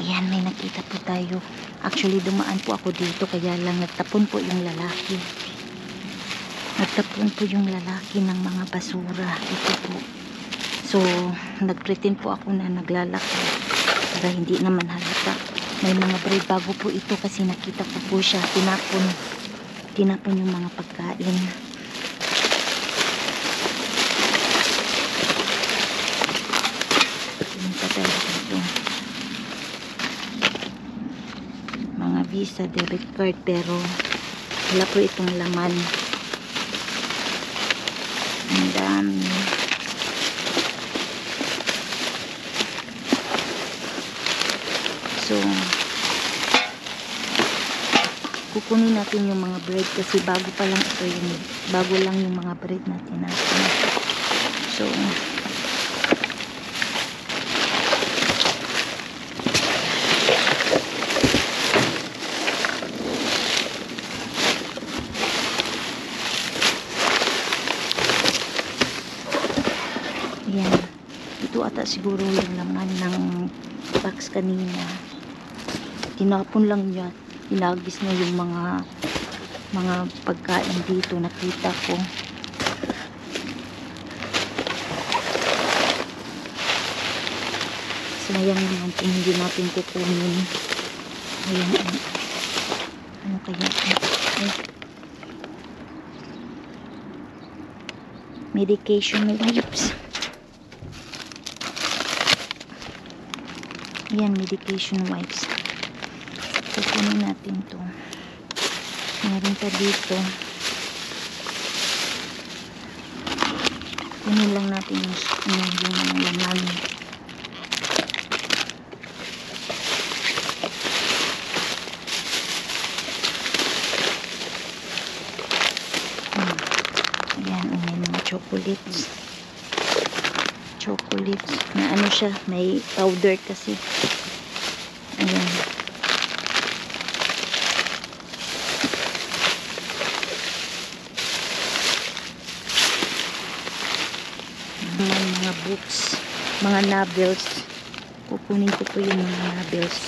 Ayan, may nakita po tayo. Actually, dumaan po ako dito, kaya lang nagtapon po yung lalaki. Nagtapon po yung lalaki ng mga basura. Ito po. So, nagpretend po ako na naglalakad para hindi naman halata. May mga bread bago po ito kasi nakita ko po siya. Tinapon yung mga pagkain. Punta tayo dito. Mga Visa, debit card, pero wala po itong laman. Ang dami. So, kukunin natin yung mga bread kasi bago pa lang ito bago lang yung mga bread natin natin. So, ayan. Ito ata siguro yung laman ng box kanina. Tinapon lang niya. Tinagis na yung mga pagkain dito. Nakita ko. Sayang naman kung hindi natin kukunin. Ayan. Ano kaya? Ay. Medication wipes. Ayan, medication wipes. Kukunin natin to. Meron pa dito. Kunin lang natin yung laman. Ayan, may mga chocolates. Chocolates. Na ano siya, may powder kasi. Ayan. Mga books, mga novels. Kukunin ko po yung mga novels.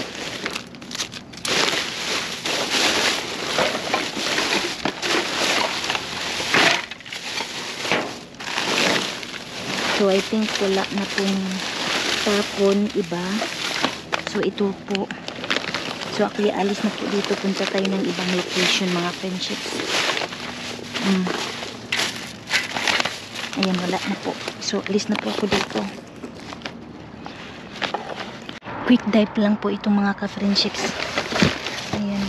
So I think wala na pong tapon iba. So ito po. So actually alis na po dito. Punta tayo ng ibang location, mga friendships. Ayan, wala na po. So, alis na po ako dito. Quick dive lang po itong mga ka-friendships. Ayan.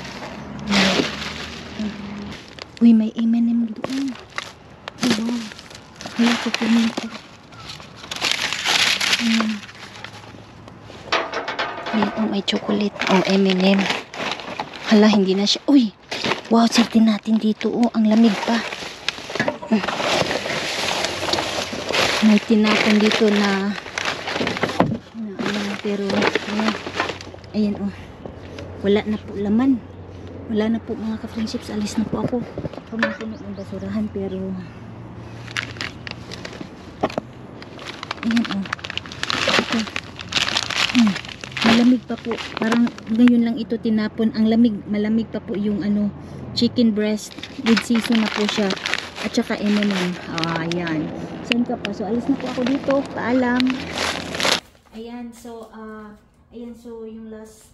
Uy, may M&M doon. Wow. Kaya kukunin ko. Ayan. Ayan, oh, may chocolate. Oh, M&M. Hala, hindi na siya. Uy! Wow, sitin natin dito. Oh, ang lamig pa. May tinapon dito na pero ayan oh, wala na po laman, wala na po mga ka-friendships. Alis na po ako. Pumunta ng basurahan pero ayan oh, ito. Malamig pa po, parang ngayon lang ito tinapon. Ang lamig, malamig pa po yung ano, chicken breast with season na po siya at saka M&M. Ayan. Saan ka pa? So, alis na po ako dito. Paalam. Ayan. So, yung last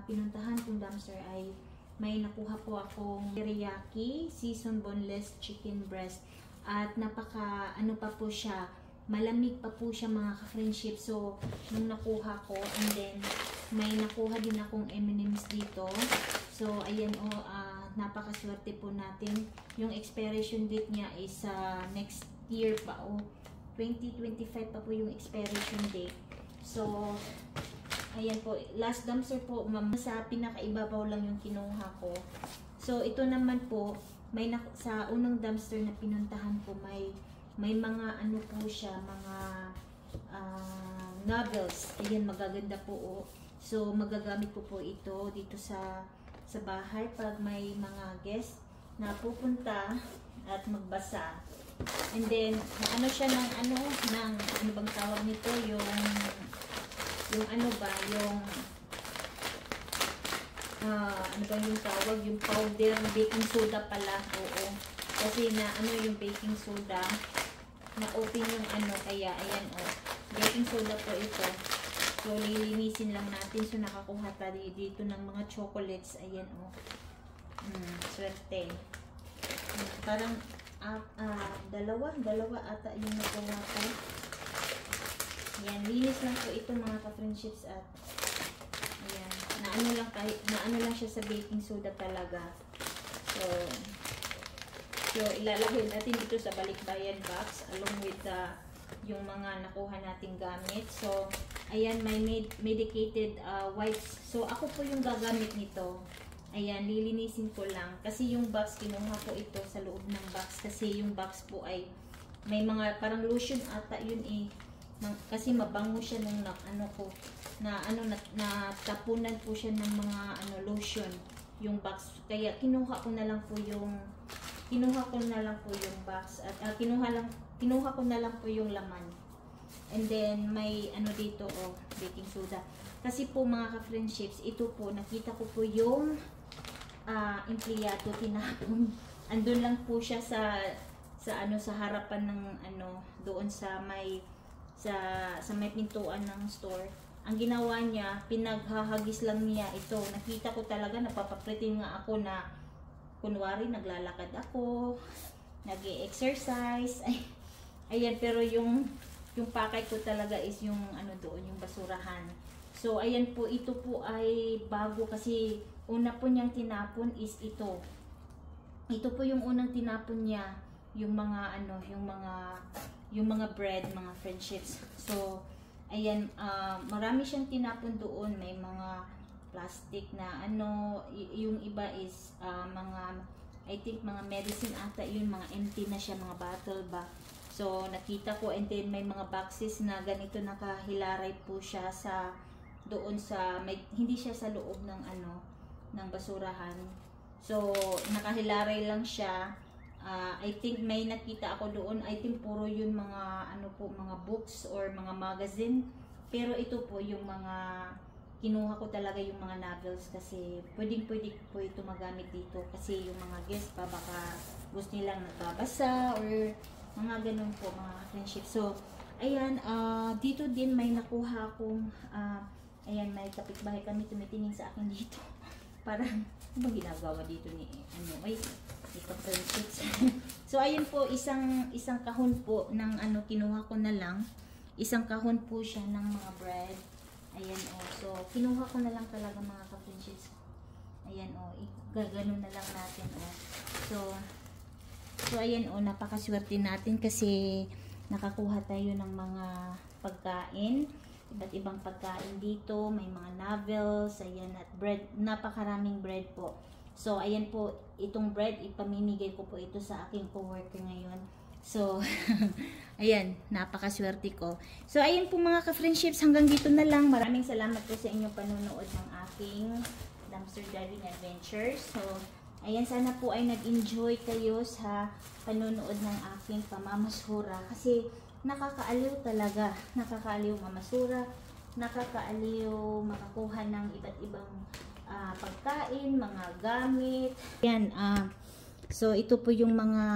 pinuntahan kong dumpster ay may nakuha po akong teriyaki, seasoned boneless chicken breast. At ano pa po siya, malamig pa po siya mga ka-friendship. So, nung nakuha ko, and then, may nakuha din akong M&M's dito. So, ayan o, napakaswerte po natin. Yung expiration date niya is next year pa o 2025 pa po yung expiration date. So ayan po, last dumpster po sa pinakaibabaw lang yung kinuha ko. So ito naman po, may sa unang dumpster na pinuntahan ko, may mga ano po siya, mga novels. Ayan, magaganda po oh. So magagamit ko po ito dito sa bahay pag may mga guest na pupunta at magbasa. And then, ano siya ng ano bang tawag nito? Yung ano ba? ano ba yung tawag, yung powder, baking soda pala, oo. Kasi na ano yung baking soda, na-open yung ano, kaya ayan baking soda po ito. So, lilinisin lang natin. So, nakakuha tayo dito ng mga chocolates, ayan swerte. Parang, dalawa ata yung nakuha ko. Ayan, linis lang po ito mga ka-friendships at ayan, naano lang siya sa baking soda talaga. So ilalagay natin dito sa balikbayan box along with yung mga nakuha nating gamit. So, ayan, may medicated wipes. So, ako po yung gagamit nito. Ayan, lilinisin ko lang. Kasi yung box, kinuha ko ito sa loob ng box. Kasi yung box po ay may mga parang lotion ata yun kasi mabango siya nung natapunan po siya ng mga lotion yung box. Kaya kinuha ko na lang po yung box at kinuha ko na lang po yung laman. And then may dito baking soda. Kasi po mga ka-friendships, ito po nakita ko po yung empleyado tinapon. Andun lang po siya sa harapan ng doon sa may pintuan ng store. Ang ginawa niya, pinaghahagis lang niya ito. Nakita ko talaga, napapapritin nga ako na kunwari naglalakad ako, nag-e-exercise. Ayan, pero yung pakay ko talaga is yung doon, yung basurahan. So ayan po, ito po ay bago kasi una po niyang tinapon is ito. Ito po yung unang tinapon niya, yung mga yung mga bread, mga friendships. So ayan, marami siyang tinapon doon, may mga plastic na yung iba is I think mga medicine ata yun, mga empty na siya, mga bottle ba. So nakita ko, and then may mga boxes na ganito nakahilaray po siya doon sa hindi siya sa loob ng ng basurahan. So nakahilaray lang siya. I think may nakita ako doon, I think puro yun mga mga books or mga magazine. Pero ito po yung mga kinuha ko talaga, yung mga novels, kasi pwede po ito magamit dito kasi yung mga guest pa baka gusto nilang nagbabasa or mga ganun po mga friendship. So ayan, dito din may nakuha akong ayan, may kapitbahay kami tumitingin sa akin dito. Parang ano ginagawa dito ni friendships. So ayan po, isang kahon po ng kinuha ko na lang. Isang kahon po siya ng mga bread. Ayan so kinuha ko na lang talaga mga ka-friendships. Ayan gaganon na lang natin So ayan napakaswerte natin kasi nakakuha tayo ng mga pagkain, iba't ibang pagkain dito, may mga novels, ayan, at bread, napakaraming bread po. So ayan po, itong bread ipamimigay ko po ito sa aking coworker ngayon. So ayan, napakaswerte ko. So ayan po mga ka-friendships, hanggang dito na lang. Maraming salamat po sa inyong panonood ng aking dumpster diving adventures. So ayan, sana po ay nag-enjoy kayo sa panonood ng aking pamamasura. Kasi nakakaaliw talaga. Nakakaaliw mamasura. Nakakaaliw makakuha ng iba't ibang pagkain, mga gamit. Ayan, so ito po yung mga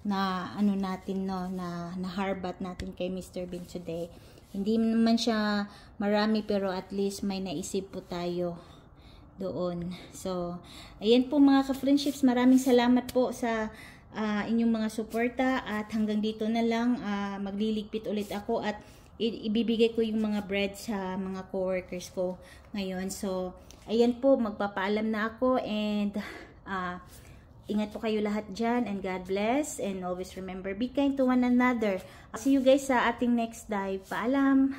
na natin na harbat natin kay Mr. Bean today. Hindi naman siya marami, pero at least may naisip po tayo doon. So ayan po mga ka-friendships, maraming salamat po sa inyong mga suporta, at hanggang dito na lang. Magliligpit ulit ako at ibibigay ko yung mga bread sa mga coworkers ko ngayon. So ayan po, magpapaalam na ako, and ingat po kayo lahat dyan, and God bless, and always remember, be kind to one another. See you guys sa ating next dive. Paalam!